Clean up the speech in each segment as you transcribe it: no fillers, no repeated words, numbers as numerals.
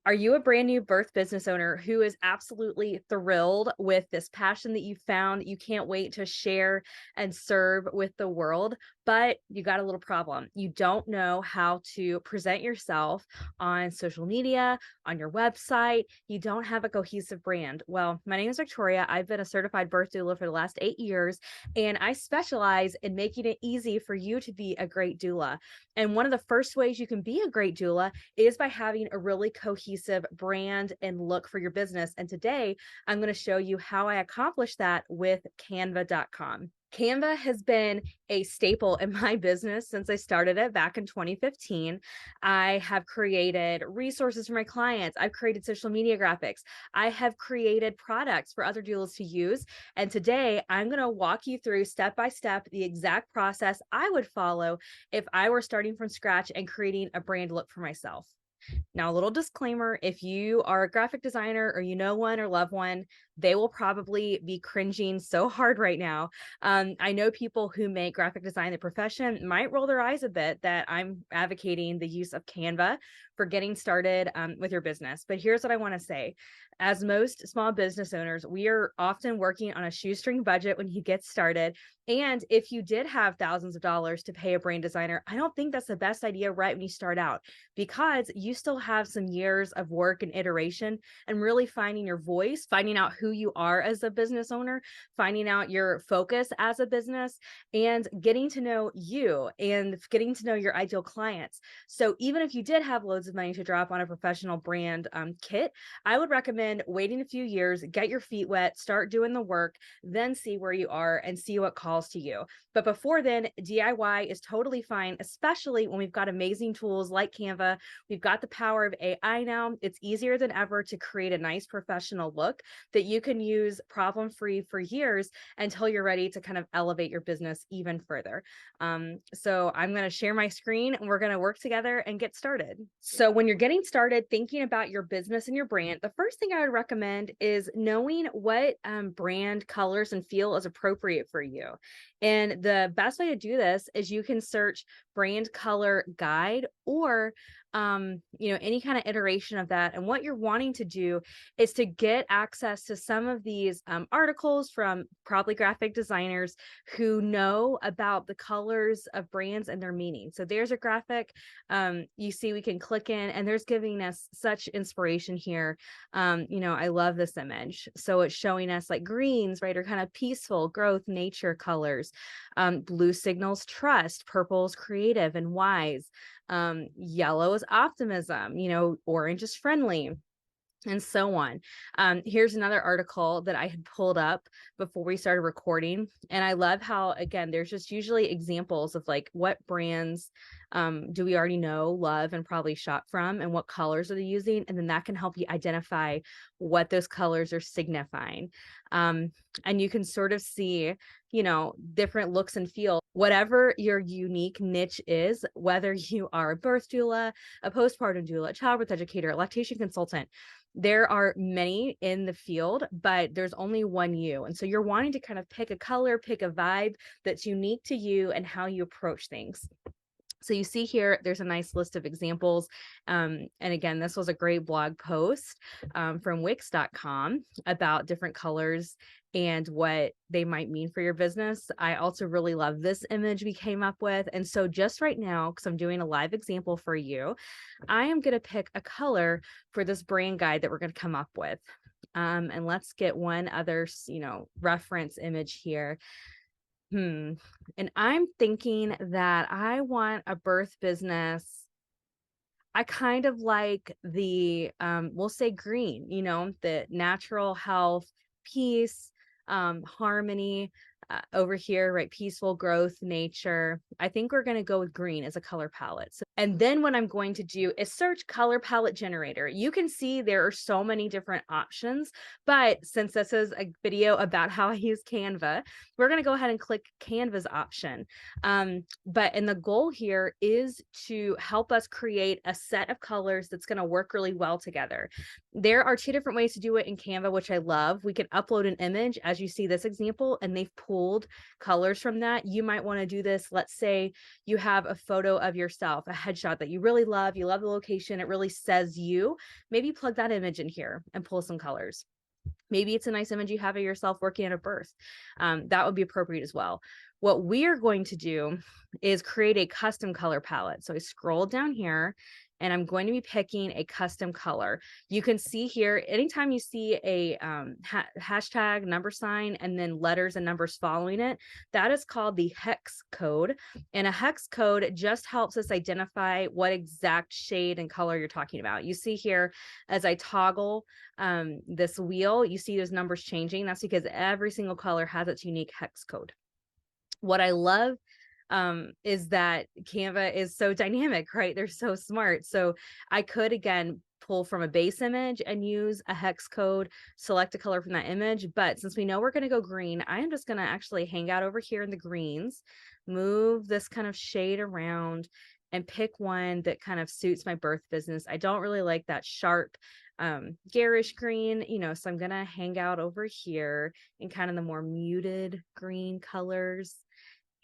Are you a brand new birth business owner who is absolutely thrilled with this passion that you found? You can't wait to share and serve with the world, but you got a little problem. You don't know how to present yourself on social media, on your website. You don't have a cohesive brand. Well, my name is Victoria. I've been a certified birth doula for the last 8 years, and I specialize in making it easy for you to be a great doula. And one of the first ways you can be a great doula is by having a really cohesive brand and look for your business. And today I'm going to show you how I accomplished that with canva.com. Canva has been a staple in my business since I started it back in 2015. I have created resources for my clients. I've created social media graphics. I have created products for other doulas to use. And today I'm going to walk you through step by step the exact process I would follow if I were starting from scratch and creating a brand look for myself. Now, a little disclaimer, if you are a graphic designer or you know one or love one, they will probably be cringing so hard right now. I know people who make graphic design the profession might roll their eyes a bit that I'm advocating the use of Canva for getting started with your business. But here's what I want to say. As most small business owners, we are often working on a shoestring budget when you get started. And if you did have thousands of dollars to pay a brand designer, I don't think that's the best idea right when you start out, because you still have some years of work and iteration and really finding your voice, finding out who you are as a business owner, finding out your focus as a business, and getting to know you and getting to know your ideal clients. So even if you did have loads of money to drop on a professional brand kit, I would recommend waiting a few years, get your feet wet, start doing the work, then see where you are and see what calls to you. But before then, DIY is totally fine, especially when we've got amazing tools like Canva. We've got the power of AI now. It's easier than ever to create a nice professional look that you can use problem-free for years until you're ready to kind of elevate your business even further. So I'm going to share my screen and we're going to work together and get started. So when you're getting started thinking about your business and your brand, the first thing I would recommend is knowing what brand colors and feel is appropriate for you. And the best way to do this is you can search brand color guide or any kind of iteration of that. And what you're wanting to do is to get access to some of these articles from probably graphic designers who know about the colors of brands and their meaning. So there's a graphic you see we can click in, and there's giving us such inspiration here. I love this image. So it's showing us like greens, right, are kind of peaceful growth, nature colors. Blue signals trust, purple's creative and wise. Yellow is optimism, orange is friendly, and so on. Here's another article that I had pulled up before we started recording. And I love how, again, there's just usually examples of like what brands do we already know, love, and probably shop from, and what colors are they using. And then that can help you identify what those colors are signifying. And you can sort of see, different looks and feel, whatever your unique niche is, whether you are a birth doula, a postpartum doula, a childbirth educator, a lactation consultant. There are many in the field, but there's only one you. And so you're wanting to kind of pick a color, pick a vibe that's unique to you and how you approach things. So you see here, there's a nice list of examples. And again, this was a great blog post from Wix.com about different colors and what they might mean for your business. I also really love this image we came up with. And so just right now, because I'm doing a live example for you, I am going to pick a color for this brand guide that we're going to come up with. And let's get one other, reference image here. And I'm thinking that I want a birth business. I kind of like the, we'll say green, the natural health, peace, harmony, over here, right? Peaceful growth, nature. I think we're going to go with green as a color palette. And then what I'm going to do is search color palette generator. You can see there are so many different options, but since this is a video about how I use Canva, we're going to go ahead and click Canva's option. And the goal here is to help us create a set of colors that's going to work really well together. There are two different ways to do it in Canva, which I love. We can upload an image, as you see this example, and they've pulled pulled colors from that. You might want to do this. Let's say you have a photo of yourself, a headshot that you really love. You love the location. It really says you. Maybe plug that image in here and pull some colors. Maybe it's a nice image you have of yourself working at a birth. That would be appropriate as well. What we are going to do is create a custom color palette. So I scroll down here and I'm going to be picking a custom color. You can see here, anytime you see a hashtag, number sign, and then letters and numbers following it, that is called the hex code. And a hex code just helps us identify what exact shade and color you're talking about. You see here, as I toggle this wheel, you see those numbers changing. That's because every single color has its unique hex code. What I love is that Canva is so dynamic, right? They're so smart. So I could, again, pull from a base image and use a hex code, select a color from that image. But since we know we're going to go green, I am just going to actually hang out over here in the greens, move this kind of shade around and pick one that kind of suits my birth business. I don't really like that sharp, garish green, so I'm going to hang out over here in kind of the more muted green colors.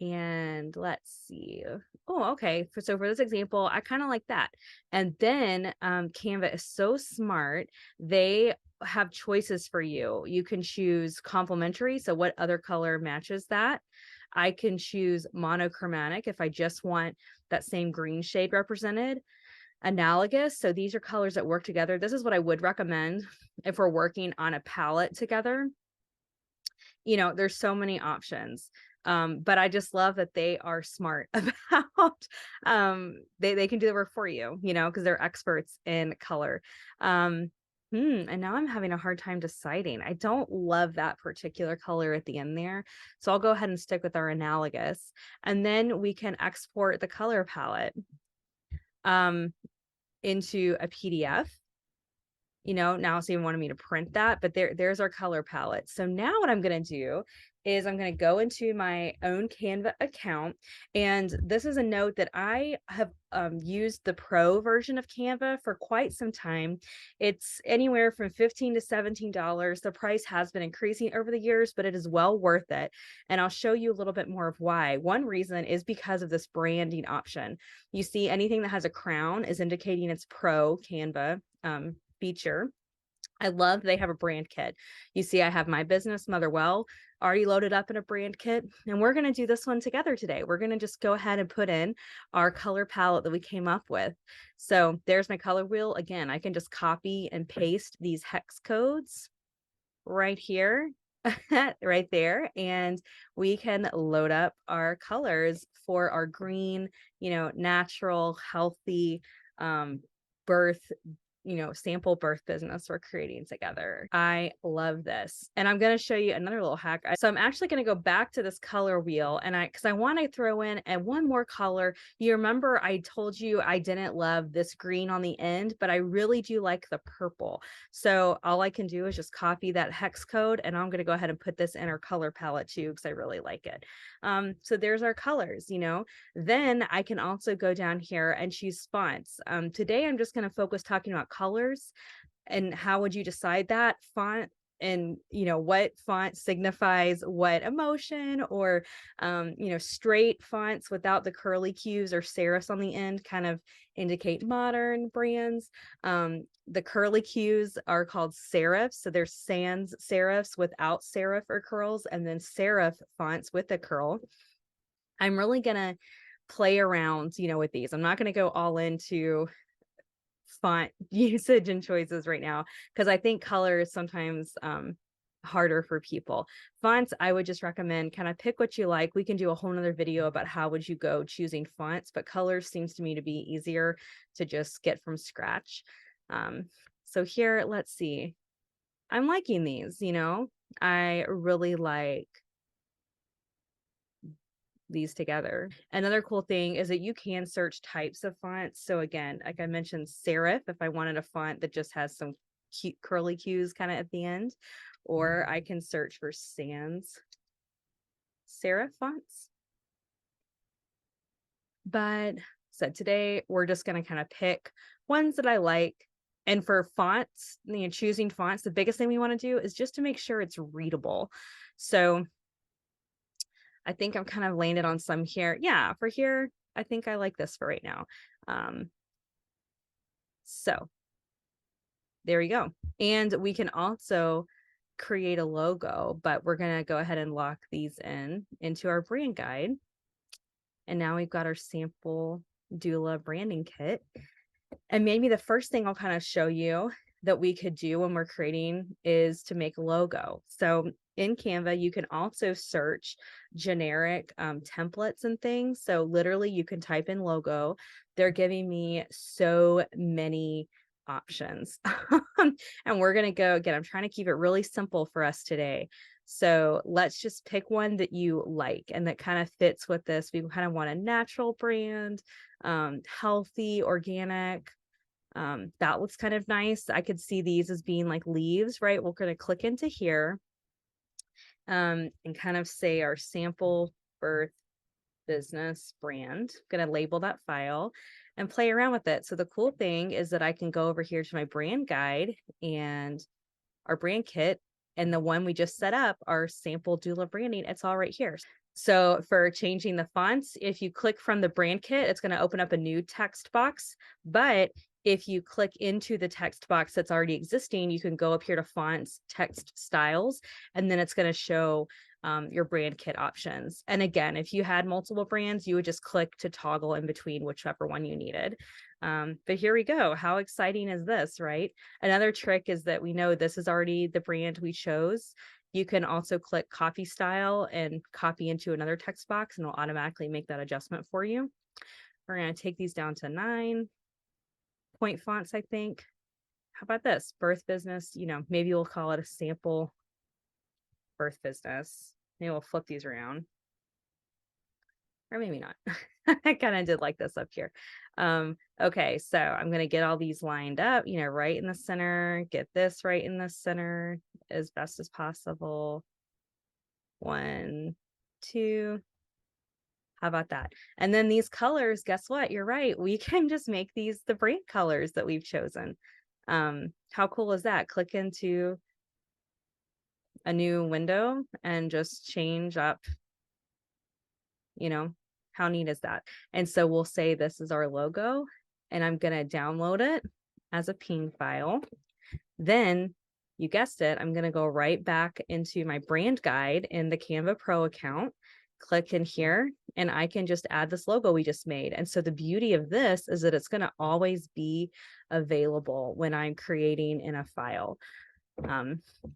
And let's see. Oh, okay. So for this example, I kind of like that. And then Canva is so smart. They have choices for you. You can choose complementary. So what other color matches that? I can choose monochromatic if I just want that same green shade represented. Analogous. So these are colors that work together. This is what I would recommend if we're working on a palette together. There's so many options. But I just love that they are smart about they can do the work for you, because they're experts in color. And now I'm having a hard time deciding. I don't love that particular color at the end there. So I'll go ahead and stick with our analogous. And then we can export the color palette into a PDF. Now it's even wanting me to print that, but there's our color palette. So now what I'm going to do is I'm going to go into my own Canva account. And this is a note that I have used the pro version of Canva for quite some time. It's anywhere from $15 to $17. The price has been increasing over the years, but it is well worth it. And I'll show you a little bit more of why. One reason is because of this branding option. You see anything that has a crown is indicating it's pro Canva feature. I love they have a brand kit. You see, I have my business, Motherwell, already loaded up in a brand kit. And we're going to do this one together today. We're going to just go ahead and put in our color palette that we came up with. So there's my color wheel. Again, I can just copy and paste these hex codes right here, right there. And we can load up our colors for our green, natural, healthy, birth, sample birth business we're creating together. I love this. And I'm going to show you another little hack. So I'm actually going to go back to this color wheel because I want to throw in one more color. You remember I told you I didn't love this green on the end, but I really do like the purple. So all I can do is just copy that hex code and I'm going to go ahead and put this in our color palette too, because I really like it. So there's our colors, Then I can also go down here and choose fonts. Today I'm just going to focus talking about colors and how would you decide that font and what font signifies what emotion, or straight fonts without the curly cues or serifs on the end kind of indicate modern brands. The curly cues are called serifs. So there's sans serifs without serif or curls, and then serif fonts with a curl. I'm really gonna play around, with these. I'm not gonna go all into font usage and choices right now, because I think color is sometimes harder for people. Fonts, I would just recommend kind of pick what you like. We can do a whole nother video about how would you go choosing fonts, but colors seems to me to be easier to just get from scratch. So here, let's see. I'm liking these, I really like these together. Another cool thing is that you can search types of fonts. So again, like I mentioned, serif, if I wanted a font that just has some cute curly cues kind of at the end, or I can search for sans serif fonts. But so today we're just going to kind of pick ones that I like. And for fonts, choosing fonts, the biggest thing we want to do is just to make sure it's readable. So I think I'm kind of landed on some here. Yeah, for here, I think I like this for right now. So there we go. And we can also create a logo, but we're going to go ahead and lock these into our brand guide. And now we've got our sample doula branding kit. And maybe the first thing I'll kind of show you that we could do when we're creating is to make a logo. So in Canva, you can also search generic templates and things. So literally you can type in logo. They're giving me so many options. And we're going to go again. I'm trying to keep it really simple for us today. So let's just pick one that you like and that kind of fits with this. We kind of want a natural brand, healthy, organic. That looks kind of nice. I could see these as being like leaves, right? We're going to click into here and kind of say our sample birth business brand. I'm going to label that file and play around with it. So the cool thing is that I can go over here to my brand guide and our brand kit, and the one we just set up, our sample doula branding, it's all right here. So for changing the fonts, if you click from the brand kit, it's going to open up a new text box. But if you click into the text box that's already existing, you can go up here to fonts, text styles, and then it's going to show your brand kit options. And again, if you had multiple brands, you would just click to toggle in between whichever one you needed. But here we go. How exciting is this, right? Another trick is that we know this is already the brand we chose. You can also click copy style and copy into another text box, and it'll automatically make that adjustment for you. We're going to take these down to 9-point fonts, I think. How about this? Birth business, maybe we'll call it a sample birth business. Maybe we'll flip these around. Or maybe not. I kind of did like this up here. Okay, so I'm going to get all these lined up, right in the center, get this right in the center as best as possible. 1, 2. How about that? And then these colors, guess what? You're right. We can just make these the brand colors that we've chosen. How cool is that? Click into a new window and just change up, how neat is that? And so we'll say this is our logo, and I'm going to download it as a PNG file. Then you guessed it, I'm going to go right back into my brand guide in the Canva Pro account, click in here, and I can just add this logo we just made. And so the beauty of this is that it's going to always be available when I'm creating in a file.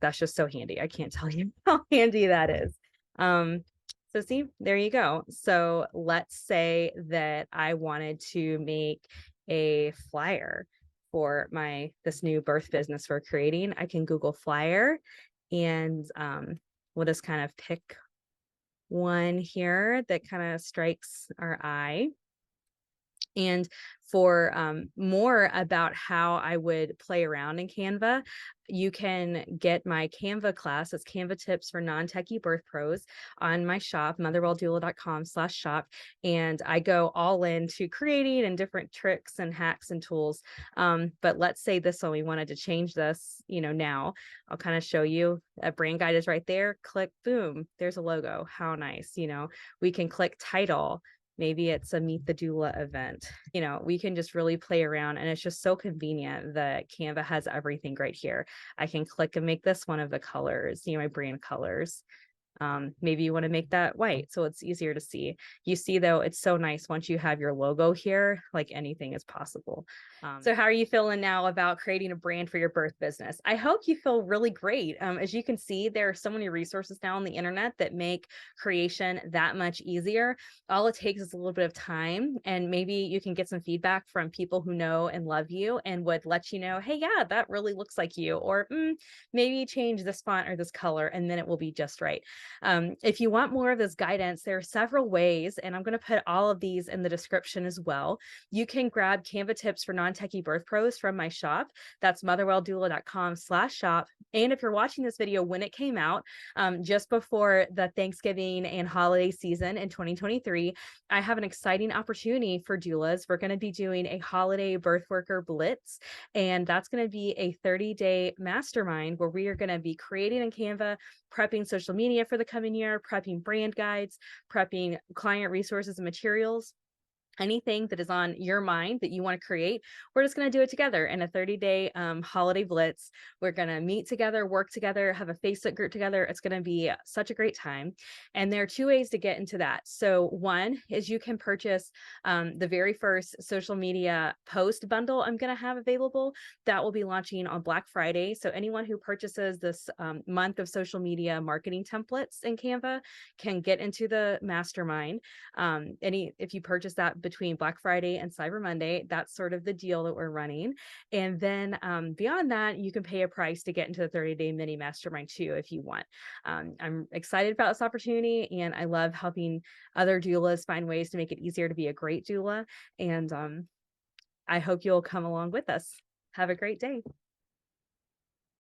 That's just so handy. I can't tell you how handy that is. So see, there you go. So let's say that I wanted to make a flyer for this new birth business we're creating. I can Google flyer, and we'll just kind of pick one here that kind of strikes our eye. And for more about how I would play around in Canva, you can get my Canva class. It's Canva Tips for Non-Techie Birth Pros on my shop, motherwelldoula.com/shop. And I go all into creating and different tricks and hacks and tools. But let's say this one, we wanted to change this, now I'll kind of show you. A brand guide is right there. Click, boom, there's a logo. How nice. We can click title. Maybe it's a Meet the Doula event. We can just really play around, and it's just so convenient that Canva has everything right here. I can click and make this one of the colors, my brand colors. Maybe you want to make that white so it's easier to see. You see, though, it's so nice once you have your logo here, like anything is possible. So how are you feeling now about creating a brand for your birth business? I hope you feel really great. As you can see, there are so many resources now on the internet that make creation that much easier. All it takes is a little bit of time, and maybe you can get some feedback from people who know and love you and would let you know, hey, yeah, that really looks like you, or maybe change this font or this color, and then it will be just right. If you want more of this guidance, there are several ways, and I'm going to put all of these in the description as well. You can grab Canva Tips for Non-Techie Birth Pros from my shop. That's motherwelldoula.com/shop. And if you're watching this video when it came out, just before the Thanksgiving and holiday season in 2023, I have an exciting opportunity for doulas. We're going to be doing a holiday birth worker blitz, and that's going to be a 30-day mastermind where we are going to be creating in Canva, prepping social media for the the coming year, prepping brand guides, prepping client resources and materials, anything that is on your mind that you want to create, we're just going to do it together in a 30-day holiday blitz. We're going to meet together, work together, have a Facebook group together. It's going to be such a great time. And there are two ways to get into that. So one is you can purchase the very first social media post bundle I'm going to have available. That will be launching on Black Friday. So anyone who purchases this month of social media marketing templates in Canva can get into the mastermind. If you purchase that between Black Friday and Cyber Monday, that's sort of the deal that we're running. And then beyond that, you can pay a price to get into the 30-day mini mastermind too, if you want. I'm excited about this opportunity, and I love helping other doulas find ways to make it easier to be a great doula. And I hope you'll come along with us. Have a great day.